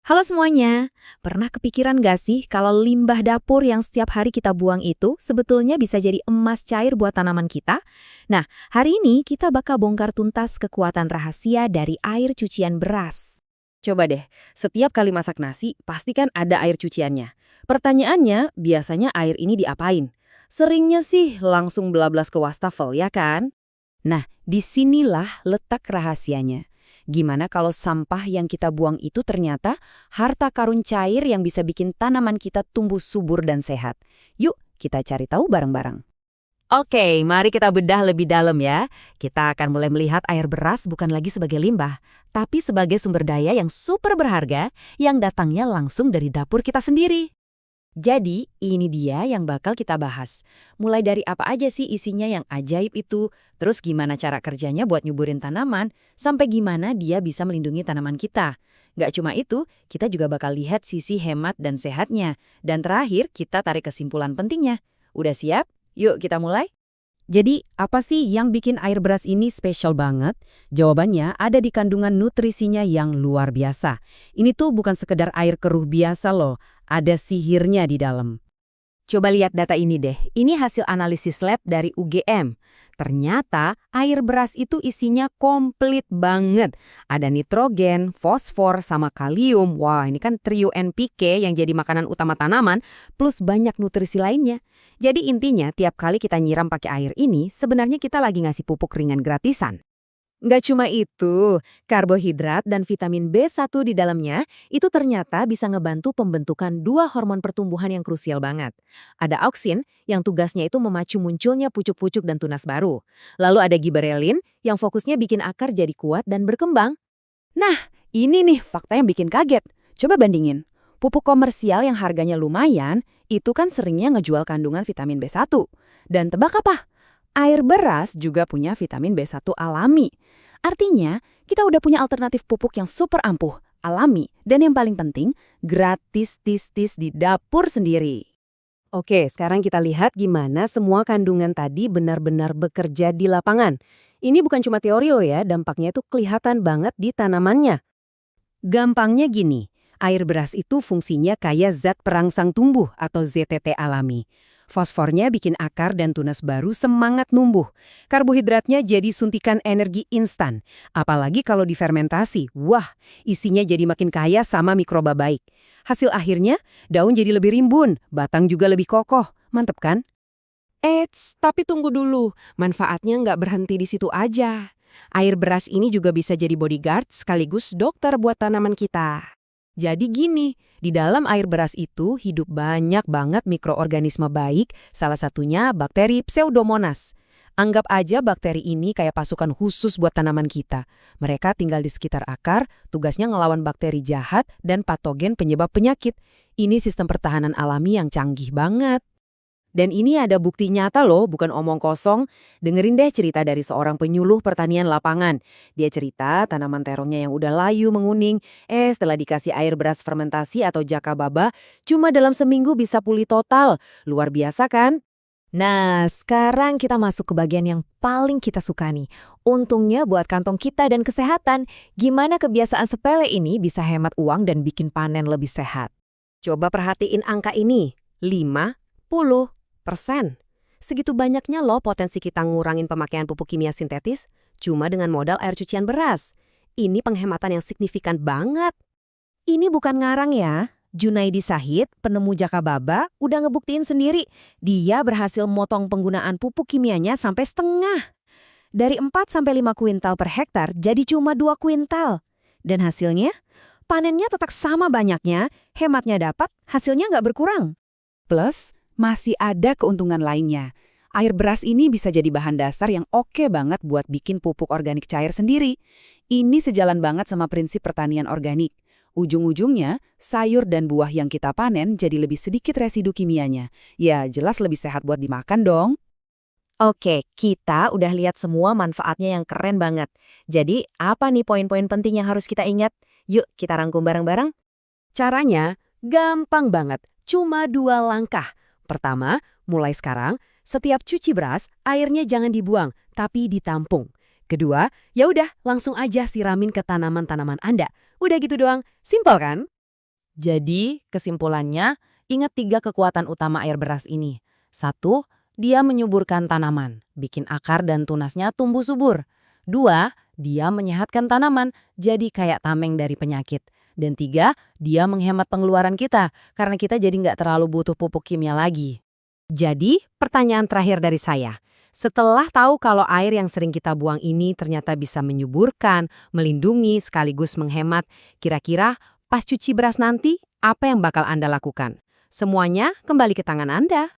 Halo semuanya, pernah kepikiran gak sih kalau limbah dapur yang setiap hari kita buang itu sebetulnya bisa jadi emas cair buat tanaman kita? Nah, hari ini kita bakal bongkar tuntas kekuatan rahasia dari air cucian beras. Coba deh, setiap kali masak nasi, pastikan ada air cuciannya. Pertanyaannya, biasanya air ini diapain? Seringnya sih langsung belablas ke wastafel, ya kan? Nah, disinilah letak rahasianya. Gimana kalau sampah yang kita buang itu ternyata harta karun cair yang bisa bikin tanaman kita tumbuh subur dan sehat? Yuk, kita cari tahu bareng-bareng. Oke, mari kita bedah lebih dalam ya. Kita akan mulai melihat air beras bukan lagi sebagai limbah, tapi sebagai sumber daya yang super berharga yang datangnya langsung dari dapur kita sendiri. Jadi, ini dia yang bakal kita bahas. Mulai dari apa aja sih isinya yang ajaib itu, terus gimana cara kerjanya buat nyuburin tanaman, sampai gimana dia bisa melindungi tanaman kita. Nggak cuma itu, kita juga bakal lihat sisi hemat dan sehatnya. Dan terakhir, kita tarik kesimpulan pentingnya. Udah siap? Yuk kita mulai. Jadi, apa sih yang bikin air beras ini spesial banget? Jawabannya ada di kandungan nutrisinya yang luar biasa. Ini tuh bukan sekedar air keruh biasa loh, ada sihirnya di dalam. Coba lihat data ini deh, ini hasil analisis lab dari UGM. Ternyata air beras itu isinya komplit banget. Ada nitrogen, fosfor, sama kalium. Wah, ini kan trio NPK yang jadi makanan utama tanaman, plus banyak nutrisi lainnya. Jadi intinya tiap kali kita nyiram pakai air ini, sebenarnya kita lagi ngasih pupuk ringan gratisan. Nggak cuma itu, karbohidrat dan vitamin B1 di dalamnya itu ternyata bisa ngebantu pembentukan dua hormon pertumbuhan yang krusial banget. Ada auksin yang tugasnya itu memacu munculnya pucuk-pucuk dan tunas baru. Lalu ada giberelin yang fokusnya bikin akar jadi kuat dan berkembang. Nah, ini nih fakta yang bikin kaget. Coba bandingin. Pupuk komersial yang harganya lumayan, itu kan seringnya ngejual kandungan vitamin B1. Dan tebak apa? Air beras juga punya vitamin B1 alami. Artinya, kita udah punya alternatif pupuk yang super ampuh, alami, dan yang paling penting, gratis tis-tis di dapur sendiri. Oke, sekarang kita lihat gimana semua kandungan tadi benar-benar bekerja di lapangan. Ini bukan cuma teori ya, dampaknya itu kelihatan banget di tanamannya. Gampangnya gini, air beras itu fungsinya kayak zat perangsang tumbuh atau ZTT alami. Fosfornya bikin akar dan tunas baru semangat numbuh. Karbohidratnya jadi suntikan energi instan. Apalagi kalau difermentasi, wah, isinya jadi makin kaya sama mikroba baik. Hasil akhirnya, daun jadi lebih rimbun, batang juga lebih kokoh. Mantep kan? Eits, tapi tunggu dulu. Manfaatnya nggak berhenti di situ aja. Air beras ini juga bisa jadi bodyguard sekaligus dokter buat tanaman kita. Jadi gini, di dalam air beras itu hidup banyak banget mikroorganisme baik, salah satunya bakteri Pseudomonas. Anggap aja bakteri ini kayak pasukan khusus buat tanaman kita. Mereka tinggal di sekitar akar, tugasnya ngelawan bakteri jahat dan patogen penyebab penyakit. Ini sistem pertahanan alami yang canggih banget. Dan ini ada bukti nyata loh, bukan omong kosong. Dengerin deh cerita dari seorang penyuluh pertanian lapangan. Dia cerita tanaman terongnya yang udah layu menguning, setelah dikasih air beras fermentasi atau jakababa, cuma dalam seminggu bisa pulih total. Luar biasa kan? Nah, sekarang kita masuk ke bagian yang paling kita suka nih. Untungnya buat kantong kita dan kesehatan, gimana kebiasaan sepele ini bisa hemat uang dan bikin panen lebih sehat. Coba perhatiin angka ini, 50%. Segitu banyaknya loh potensi kita ngurangin pemakaian pupuk kimia sintetis cuma dengan modal air cucian beras. Ini penghematan yang signifikan banget. Ini bukan ngarang ya. Junaidi Sahid, penemu jakababa, udah ngebuktiin sendiri. Dia berhasil motong penggunaan pupuk kimianya sampai setengah. Dari 4-5 kuintal per hektar jadi cuma 2 kuintal. Dan hasilnya? Panennya tetap sama banyaknya, hematnya dapat, hasilnya nggak berkurang. Plus, masih ada keuntungan lainnya. Air beras ini bisa jadi bahan dasar yang oke banget buat bikin pupuk organik cair sendiri. Ini sejalan banget sama prinsip pertanian organik. Ujung-ujungnya, sayur dan buah yang kita panen jadi lebih sedikit residu kimianya. Ya, jelas lebih sehat buat dimakan dong. Oke, kita udah lihat semua manfaatnya yang keren banget. Jadi, apa nih poin-poin penting yang harus kita ingat? Yuk, kita rangkum bareng-bareng. Caranya gampang banget, cuma 2 langkah. Pertama, mulai sekarang, setiap cuci beras, airnya jangan dibuang, tapi ditampung. Kedua, ya udah langsung aja siramin ke tanaman-tanaman Anda. Udah gitu doang, simpel kan? Jadi, kesimpulannya, ingat 3 kekuatan utama air beras ini. 1, dia menyuburkan tanaman, bikin akar dan tunasnya tumbuh subur. 2, dia menyehatkan tanaman, jadi kayak tameng dari penyakit. Dan 3, dia menghemat pengeluaran kita, karena kita jadi nggak terlalu butuh pupuk kimia lagi. Jadi, pertanyaan terakhir dari saya. Setelah tahu kalau air yang sering kita buang ini ternyata bisa menyuburkan, melindungi, sekaligus menghemat, kira-kira pas cuci beras nanti, apa yang bakal Anda lakukan? Semuanya kembali ke tangan Anda.